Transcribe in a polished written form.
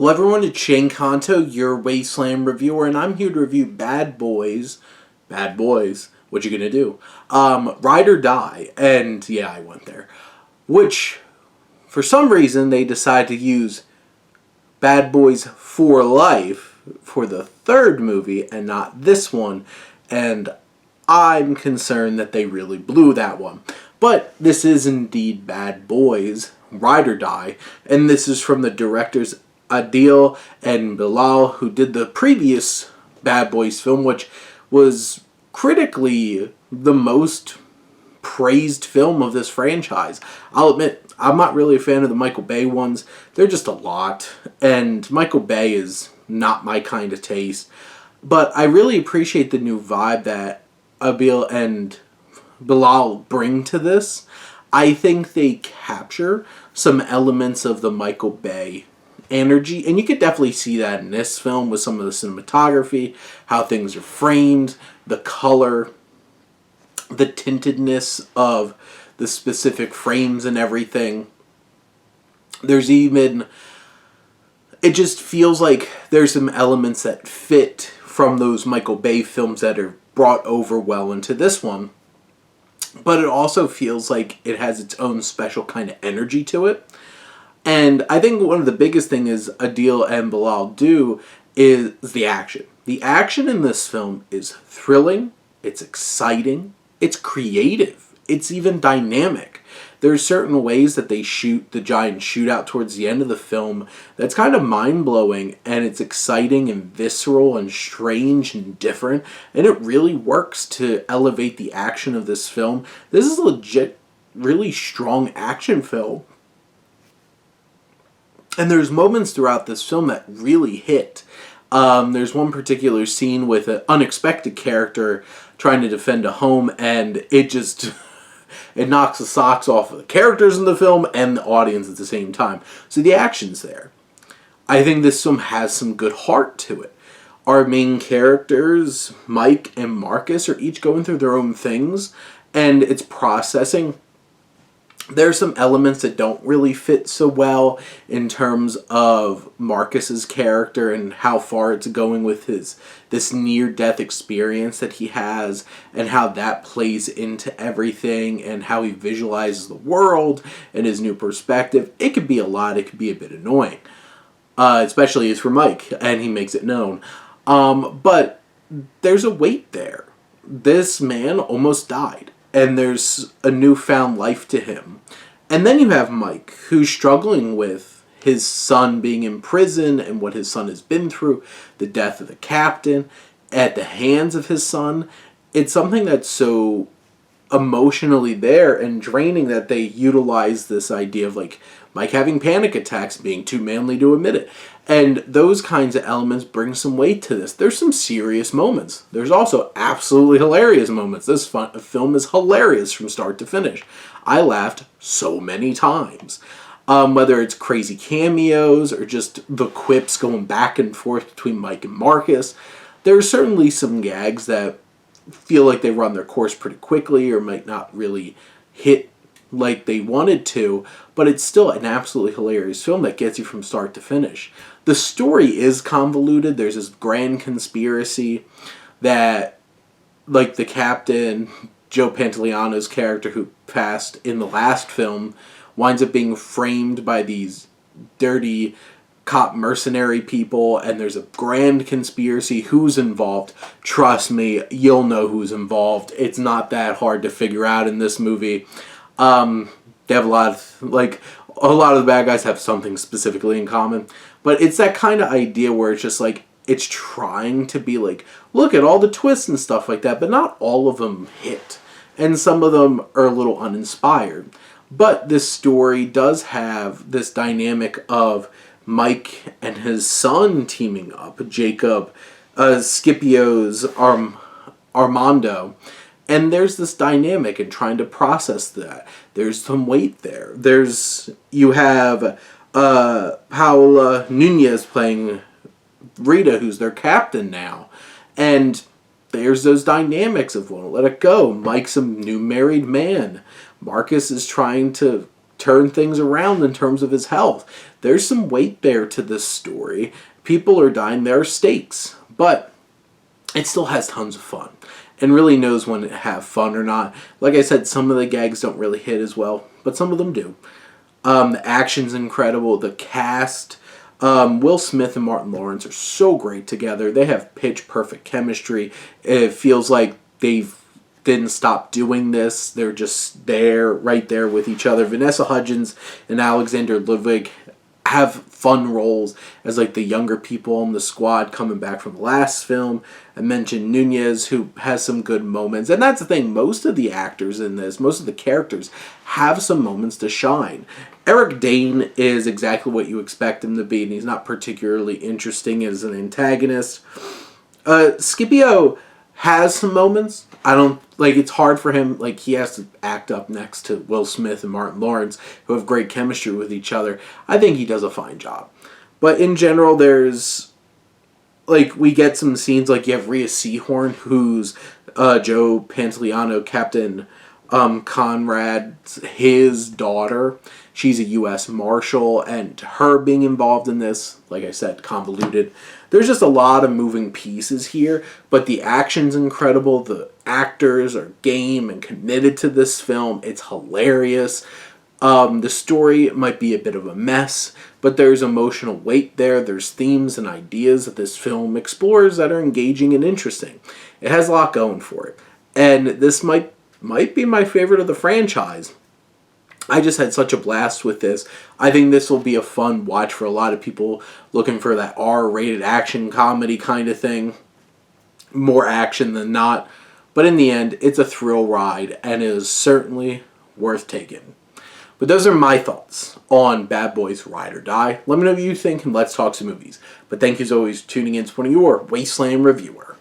Hello everyone, it's Shane Kanto, your Wasteland reviewer, and I'm here to review Bad Boys. Bad Boys, what you gonna do? Ride or Die, and yeah, I went there. Which, for some reason, they decided to use Bad Boys for Life for the third movie and not this one, and I'm concerned that they really blew that one. But this is indeed Bad Boys, Ride or Die, and this is from the directors Adil and Bilal, who did the previous Bad Boys film, which was critically the most praised film of this franchise. I'll admit, I'm not really a fan of the Michael Bay ones. They're just a lot, and Michael Bay is not my kind of taste. But I really appreciate the new vibe that Adil and Bilal bring to this. I think they capture some elements of the Michael Bay energy, and you could definitely see that in this film with some of the cinematography, how things are framed, the color, the tintedness of the specific frames and everything. There's even, it just feels like there's some elements that fit from those Michael Bay films that are brought over well into this one, but it also feels like it has its own special kind of energy to it. And I think one of the biggest things Adil and Bilal do is the action. The action in this film is thrilling, it's exciting, it's creative, it's even dynamic. There are certain ways that they shoot the giant shootout towards the end of the film that's kind of mind-blowing, and it's exciting and visceral and strange and different, and it really works to elevate the action of this film. This is a legit, really strong action film. And there's moments throughout this film that really hit. There's one particular scene with an unexpected character trying to defend a home, and it just it knocks the socks off of the characters in the film and the audience at the same time. So the action's there. I think this film has some good heart to it. Our main characters, Mike and Marcus, are each going through their own things, and it's processing. There's some elements that don't really fit so well in terms of Marcus's character and how far it's going with this near-death experience that he has, and how that plays into everything, and how he visualizes the world and his new perspective. It could be a lot. It could be a bit annoying, especially for Mike, and he makes it known. But there's a weight there. This man almost died, and there's a newfound life to him. And then you have Mike, who's struggling with his son being in prison and what his son has been through, the death of the captain at the hands of his son. It's something that's so emotionally there and draining that they utilize this idea of like Mike having panic attacks, being too manly to admit it. And those kinds of elements bring some weight to this. There's some serious moments. There's also absolutely hilarious moments. This film is hilarious from start to finish. I laughed so many times. Whether it's crazy cameos or just the quips going back and forth between Mike and Marcus, there are certainly some gags that feel like they run their course pretty quickly or might not really hit like they wanted to, but it's still an absolutely hilarious film that gets you from start to finish. The story is convoluted. There's this grand conspiracy that, like, the captain, Joe Pantoliano's character who passed in the last film, winds up being framed by these dirty cop mercenary people, and there's a grand conspiracy. Who's involved? Trust me, you'll know who's involved. It's not that hard to figure out in this movie. They have a lot of the bad guys have something specifically in common, but it's that kind of idea where it's just like, it's trying to be like, look at all the twists and stuff like that, but not all of them hit, and some of them are a little uninspired. But this story does have this dynamic of Mike and his son teaming up, Jacob, Scipio's Armando. And there's this dynamic and trying to process that. There's some weight there. You have Paola Nunez playing Rita, who's their captain now. And there's those dynamics of won't let it go. Mike's a new married man. Marcus is trying to turn things around in terms of his health. There's some weight there to this story. People are dying. There are stakes. But it still has tons of fun and really knows when to have fun or not. Like I said, some of the gags don't really hit as well, but some of them do. The action's incredible. The cast, Will Smith and Martin Lawrence are so great together. They have pitch perfect chemistry. It feels like they didn't stop doing this. They're just there, right there with each other. Vanessa Hudgens and Alexander Ludwig have fun roles as like the younger people in the squad coming back from the last film. I mentioned Nunez, who has some good moments. And that's the thing, most of the actors in this, most of the characters have some moments to shine. Eric Dane is exactly what you expect him to be, and he's not particularly interesting as an antagonist. Scipio has some moments. I don't, like, it's hard for him, like, he has to act up next to Will Smith and Martin Lawrence, who have great chemistry with each other. I think he does a fine job. But in general, there's, like, we get some scenes, like, you have Rhea Seehorn, who's Joe Pantoliano, Captain Conrad's, his daughter. She's a U.S. Marshal, and her being involved in this, like I said, convoluted. There's just a lot of moving pieces here, but the action's incredible. The actors are game and committed to this film. It's hilarious. The story might be a bit of a mess, but there's emotional weight there. There's themes and ideas that this film explores that are engaging and interesting. It has a lot going for it. And this might be my favorite of the franchise. I just had such a blast with this. I think this will be a fun watch for a lot of people looking for that R-rated action comedy kind of thing. More action than not. But in the end, it's a thrill ride, and it is certainly worth taking. But those are my thoughts on Bad Boys Ride or Die. Let me know what you think, and let's talk some movies. But thank you as always for tuning in to one of your Wasteland reviewer.